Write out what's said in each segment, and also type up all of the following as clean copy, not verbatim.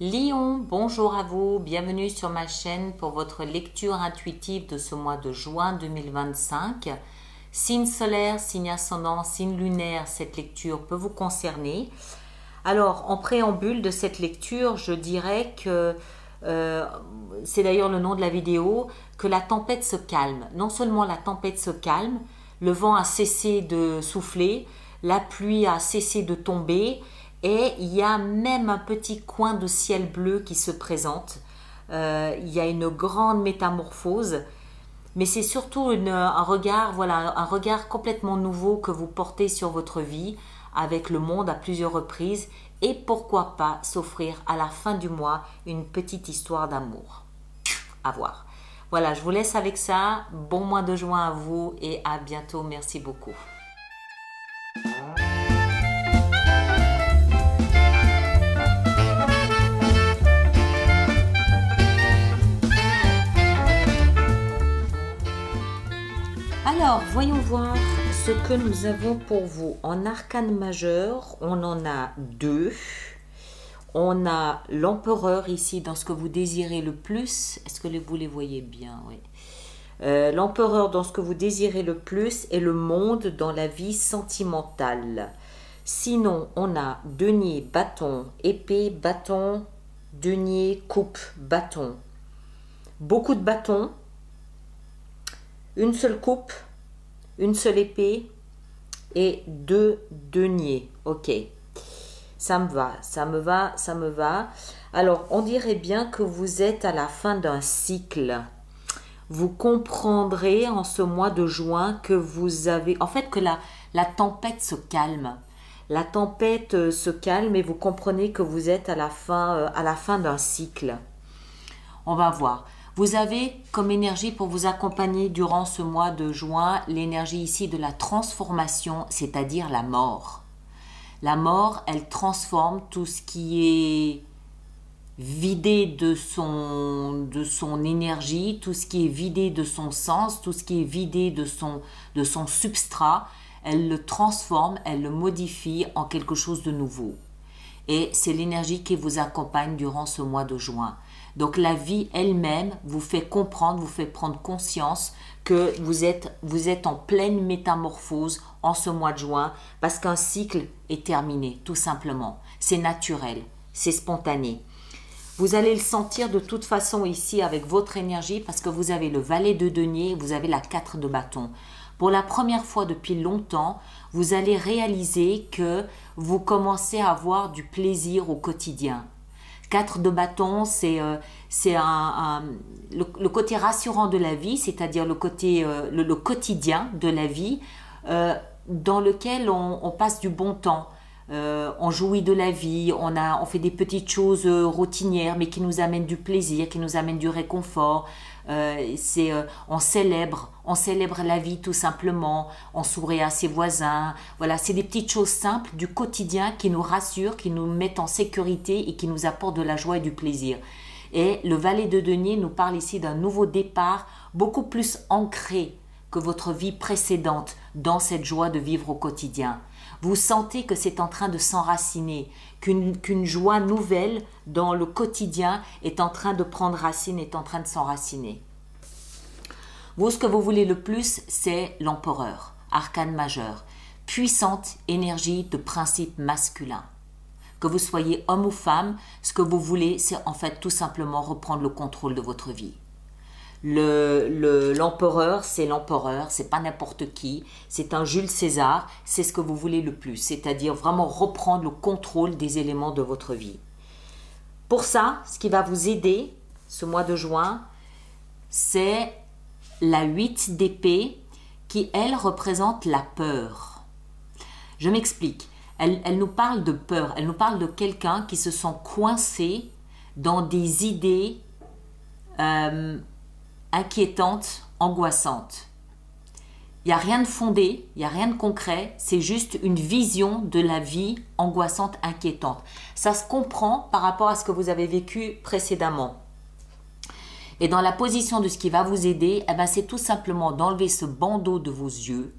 Lion, bonjour à vous, bienvenue sur ma chaîne pour votre lecture intuitive de ce mois de juin 2025. Signe solaire, signe ascendant, signe lunaire, cette lecture peut vous concerner. Alors, en préambule de cette lecture, je dirais que, c'est d'ailleurs le nom de la vidéo, que la tempête se calme. Non seulement la tempête se calme, le vent a cessé de souffler, la pluie a cessé de tomber, et il y a même un petit coin de ciel bleu qui se présente. Il y a une grande métamorphose, mais c'est surtout un regard, voilà, un regard complètement nouveau que vous portez sur votre vie avec le monde à plusieurs reprises, et pourquoi pas s'offrir à la fin du mois une petite histoire d'amour. À voir. Voilà, je vous laisse avec ça. Bon mois de juin à vous et à bientôt. Merci beaucoup. Alors, voyons voir ce que nous avons pour vous. En arcane majeur, on en a deux. On a l'empereur ici dans ce que vous désirez le plus. Est-ce que vous les voyez bien? Oui. L'empereur dans ce que vous désirez le plus et le monde dans la vie sentimentale. Sinon, on a denier, bâton, épée, bâton, denier, coupe, bâton. Beaucoup de bâtons. Une seule coupe, une seule épée et deux deniers. Ok, ça me va, ça me va, ça me va. Alors, on dirait bien que vous êtes à la fin d'un cycle. Vous comprendrez en ce mois de juin que vous avez... En fait, que la tempête se calme. La tempête se calme et vous comprenez que vous êtes à la fin d'un cycle. On va voir. Vous avez comme énergie pour vous accompagner durant ce mois de juin l'énergie ici de la transformation, c'est-à-dire la mort. La mort, elle transforme tout ce qui est vidé de son énergie, tout ce qui est vidé de son sens, tout ce qui est vidé de son substrat. Elle le transforme, elle le modifie en quelque chose de nouveau. Et c'est l'énergie qui vous accompagne durant ce mois de juin. Donc la vie elle-même vous fait comprendre, vous fait prendre conscience que vous êtes en pleine métamorphose en ce mois de juin parce qu'un cycle est terminé, tout simplement. C'est naturel, c'est spontané. Vous allez le sentir de toute façon ici avec votre énergie parce que vous avez le valet de denier, vous avez la 4 de bâton. Pour la première fois depuis longtemps, vous allez réaliser que vous commencez à avoir du plaisir au quotidien. 4 de bâton, c'est le côté rassurant de la vie, c'est-à-dire le quotidien de la vie dans lequel on passe du bon temps. On jouit de la vie, on fait des petites choses routinières mais qui nous amènent du plaisir, qui nous amènent du réconfort. On célèbre la vie tout simplement, on sourit à ses voisins. Voilà, c'est des petites choses simples du quotidien qui nous rassurent, qui nous mettent en sécurité et qui nous apportent de la joie et du plaisir. Et le valet de denier nous parle ici d'un nouveau départ beaucoup plus ancré que votre vie précédente dans cette joie de vivre au quotidien. Vous sentez que c'est en train de s'enraciner, qu'une joie nouvelle dans le quotidien est en train de prendre racine, est en train de s'enraciner. Vous, ce que vous voulez le plus, c'est l'empereur, arcane majeur, puissante énergie de principe masculin. Que vous soyez homme ou femme, ce que vous voulez, c'est en fait tout simplement reprendre le contrôle de votre vie. L'empereur, c'est pas n'importe qui, c'est un Jules César, c'est ce que vous voulez le plus, c'est-à-dire vraiment reprendre le contrôle des éléments de votre vie. Pour ça, ce qui va vous aider ce mois de juin, c'est la 8 d'épée qui, elle, représente la peur. Je m'explique, elle nous parle de peur, elle nous parle de quelqu'un qui se sent coincé dans des idées inquiétante, angoissante. Il n'y a rien de fondé, il n'y a rien de concret, c'est juste une vision de la vie angoissante, inquiétante. Ça se comprend par rapport à ce que vous avez vécu précédemment. Et dans la position de ce qui va vous aider, eh ben c'est tout simplement d'enlever ce bandeau de vos yeux,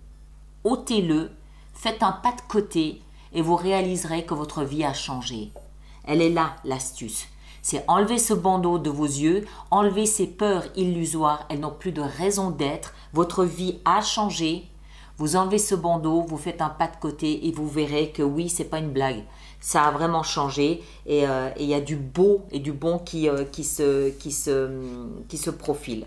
ôtez-le, faites un pas de côté et vous réaliserez que votre vie a changé. Elle est là, l'astuce. C'est enlever ce bandeau de vos yeux, enlever ces peurs illusoires, elles n'ont plus de raison d'être. Votre vie a changé. Vous enlevez ce bandeau, vous faites un pas de côté et vous verrez que oui, c'est pas une blague. Ça a vraiment changé et il y a du beau et du bon qui se profile.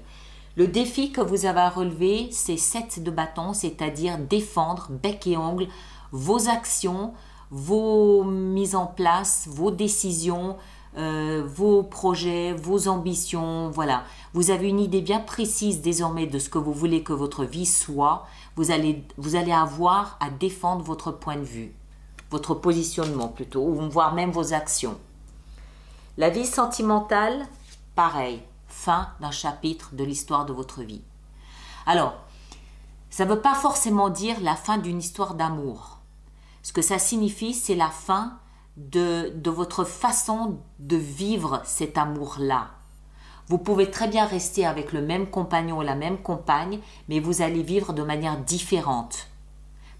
Le défi que vous avez à relever, c'est 7 de bâton, c'est-à-dire défendre bec et ongle vos actions, vos mises en place, vos décisions, vos projets, vos ambitions, voilà. Vous avez une idée bien précise désormais de ce que vous voulez que votre vie soit. Vous allez avoir à défendre votre point de vue, votre positionnement plutôt, ou voire même vos actions. La vie sentimentale, pareil, fin d'un chapitre de l'histoire de votre vie. Alors, ça ne veut pas forcément dire la fin d'une histoire d'amour. Ce que ça signifie, c'est la fin de votre façon de vivre cet amour-là. Vous pouvez très bien rester avec le même compagnon ou la même compagne, mais vous allez vivre de manière différente.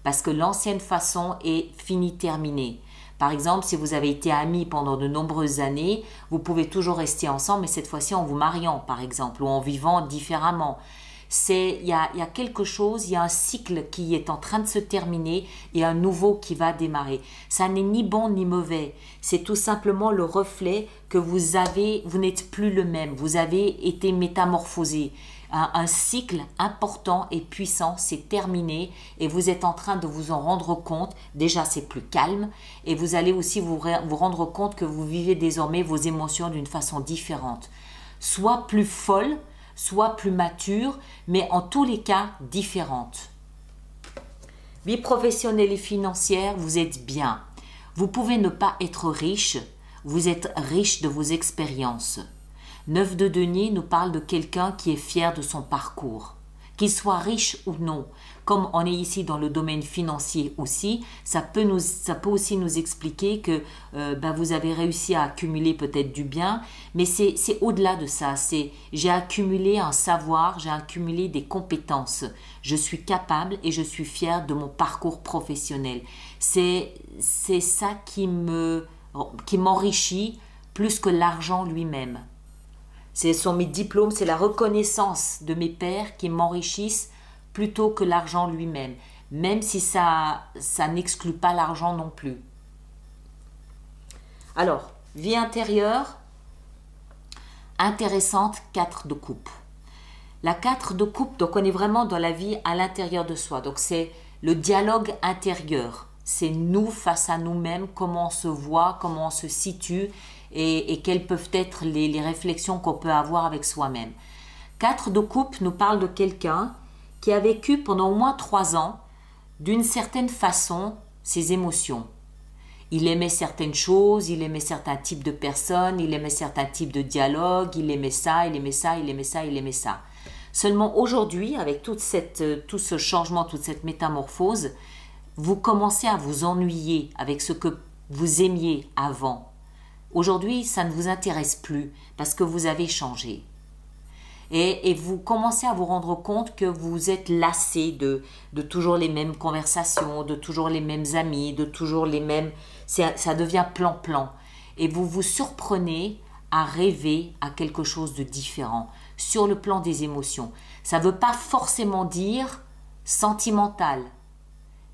Parce que l'ancienne façon est finie, terminée. Par exemple, si vous avez été amis pendant de nombreuses années, vous pouvez toujours rester ensemble, mais cette fois-ci en vous mariant, par exemple, ou en vivant différemment. Il y a quelque chose, il y a un cycle qui est en train de se terminer et un nouveau qui va démarrer. Ça n'est ni bon ni mauvais, c'est tout simplement le reflet que vous n'êtes plus le même, vous avez été métamorphosé. Un cycle important et puissant s'est terminé et vous êtes en train de vous en rendre compte. Déjà, c'est plus calme et vous allez aussi vous rendre compte que vous vivez désormais vos émotions d'une façon différente. Soit plus folle, soit plus mature, mais en tous les cas différente. Vie professionnelle et financière, vous êtes bien. Vous pouvez ne pas être riche, vous êtes riche de vos expériences. 9 de denier nous parle de quelqu'un qui est fier de son parcours. Qu'il soit riche ou non, comme on est ici dans le domaine financier aussi, ça peut aussi nous expliquer que vous avez réussi à accumuler peut-être du bien, mais c'est au-delà de ça. J'ai accumulé un savoir, j'ai accumulé des compétences. Je suis capable et je suis fière de mon parcours professionnel. C'est ça qui m'enrichit plus que l'argent lui-même. Ce sont mes diplômes, c'est la reconnaissance de mes pairs qui m'enrichissent plutôt que l'argent lui-même, même si ça n'exclut pas l'argent non plus. Alors, vie intérieure, intéressante, 4 de coupe. La 4 de coupe, donc on est vraiment dans la vie à l'intérieur de soi. Donc c'est le dialogue intérieur. C'est nous face à nous-mêmes, comment on se voit, comment on se situe et quelles peuvent être les réflexions qu'on peut avoir avec soi-même. 4 de coupe nous parle de quelqu'un qui a vécu pendant au moins 3 ans d'une certaine façon ses émotions. Il aimait certaines choses, il aimait certains types de personnes, il aimait certains types de dialogues, il aimait ça, il aimait ça, il aimait ça, il aimait ça. Seulement aujourd'hui, avec tout ce changement, toute cette métamorphose, vous commencez à vous ennuyer avec ce que vous aimiez avant. Aujourd'hui, ça ne vous intéresse plus parce que vous avez changé. Et vous commencez à vous rendre compte que vous êtes lassé de toujours les mêmes conversations, de toujours les mêmes amis, de toujours les mêmes... Ça devient plan-plan. Et vous vous surprenez à rêver à quelque chose de différent sur le plan des émotions. Ça ne veut pas forcément dire sentimental.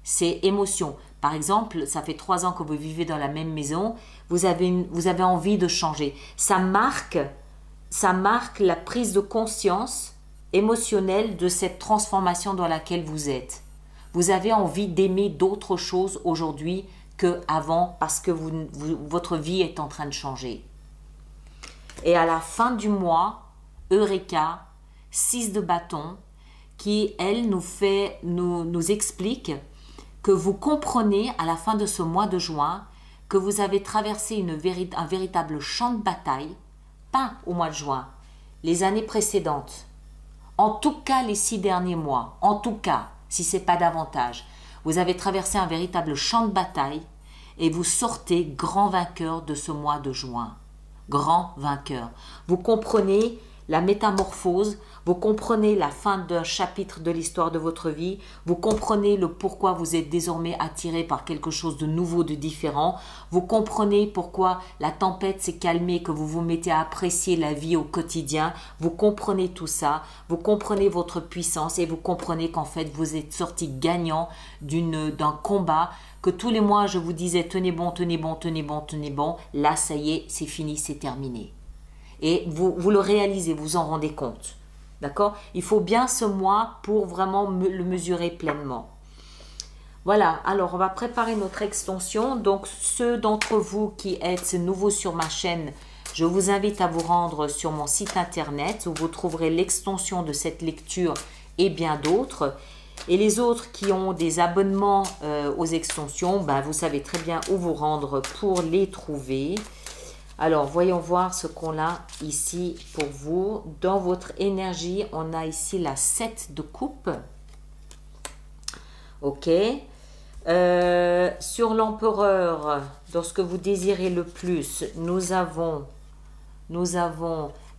C'est émotion. Par exemple, ça fait 3 ans que vous vivez dans la même maison, vous avez envie de changer. Ça marque la prise de conscience émotionnelle de cette transformation dans laquelle vous êtes. Vous avez envie d'aimer d'autres choses aujourd'hui qu'avant parce que votre vie est en train de changer. Et à la fin du mois, Eureka, 6 de bâton, qui, elle, nous explique que vous comprenez à la fin de ce mois de juin que vous avez traversé un véritable champ de bataille, pas au mois de juin, les années précédentes, en tout cas les 6 derniers mois, en tout cas, si ce n'est pas davantage, vous avez traversé un véritable champ de bataille et vous sortez grand vainqueur de ce mois de juin. Grand vainqueur. Vous comprenez la métamorphose, vous comprenez la fin d'un chapitre de l'histoire de votre vie, vous comprenez le pourquoi vous êtes désormais attiré par quelque chose de nouveau, de différent, vous comprenez pourquoi la tempête s'est calmée, que vous vous mettez à apprécier la vie au quotidien, vous comprenez tout ça, vous comprenez votre puissance et vous comprenez qu'en fait vous êtes sorti gagnant d'un combat, que tous les mois je vous disais tenez bon, tenez bon, tenez bon, tenez bon, là ça y est, c'est fini, c'est terminé. Et vous le réalisez, vous en rendez compte. D'accord? Il faut bien ce mois pour vraiment le mesurer pleinement. Voilà, alors on va préparer notre extension. Donc ceux d'entre vous qui êtes nouveaux sur ma chaîne, je vous invite à vous rendre sur mon site internet où vous trouverez l'extension de cette lecture et bien d'autres. Et les autres qui ont des abonnements aux extensions, ben, vous savez très bien où vous rendre pour les trouver. Alors, voyons voir ce qu'on a ici pour vous. Dans votre énergie, on a ici la 7 de coupe. Ok. Sur l'empereur, dans ce que vous désirez le plus, nous avons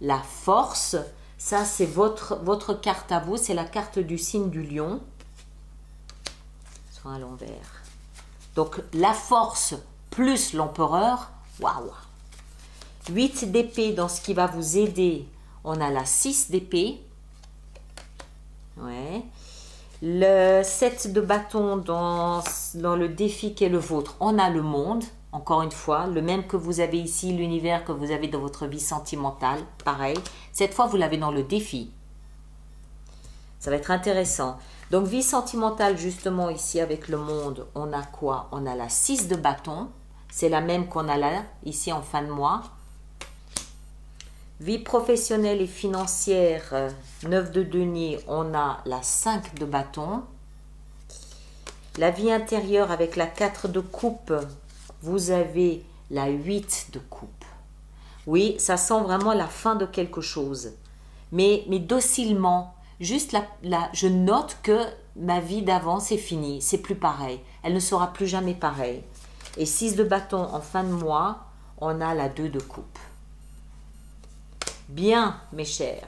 la force. Ça, c'est votre carte à vous. C'est la carte du signe du lion. Soit à l'envers. Donc, la force plus l'empereur. Waouh! 8 d'épée dans ce qui va vous aider, on a la 6 d'épée. Ouais. Le 7 de bâton dans le défi qui est le vôtre, on a le monde. Encore une fois, le même que vous avez ici, l'univers que vous avez dans votre vie sentimentale. Pareil. Cette fois, vous l'avez dans le défi. Ça va être intéressant. Donc, vie sentimentale, justement, ici avec le monde, on a quoi? On a la 6 de bâton. C'est la même qu'on a là, ici en fin de mois. Vie professionnelle et financière, 9 de denier, on a la 5 de bâton. La vie intérieure avec la 4 de coupe, vous avez la 8 de coupe. Oui, ça sent vraiment la fin de quelque chose. Mais docilement, juste je note que ma vie d'avant, c'est fini, c'est plus pareil. Elle ne sera plus jamais pareille. Et 6 de bâton en fin de mois, on a la 2 de coupe. Bien, mes chers.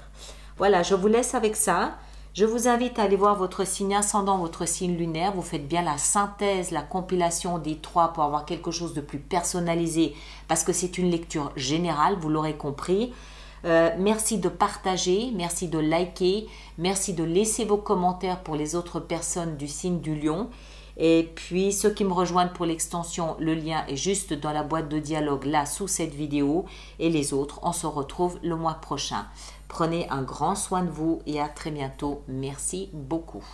Voilà, je vous laisse avec ça. Je vous invite à aller voir votre signe ascendant, votre signe lunaire. Vous faites bien la synthèse, la compilation des 3 pour avoir quelque chose de plus personnalisé parce que c'est une lecture générale, vous l'aurez compris. Merci de partager, merci de liker, merci de laisser vos commentaires pour les autres personnes du signe du lion. Et puis, ceux qui me rejoignent pour l'extension, le lien est juste dans la boîte de dialogue là sous cette vidéo. Et les autres, on se retrouve le mois prochain. Prenez un grand soin de vous et à très bientôt. Merci beaucoup.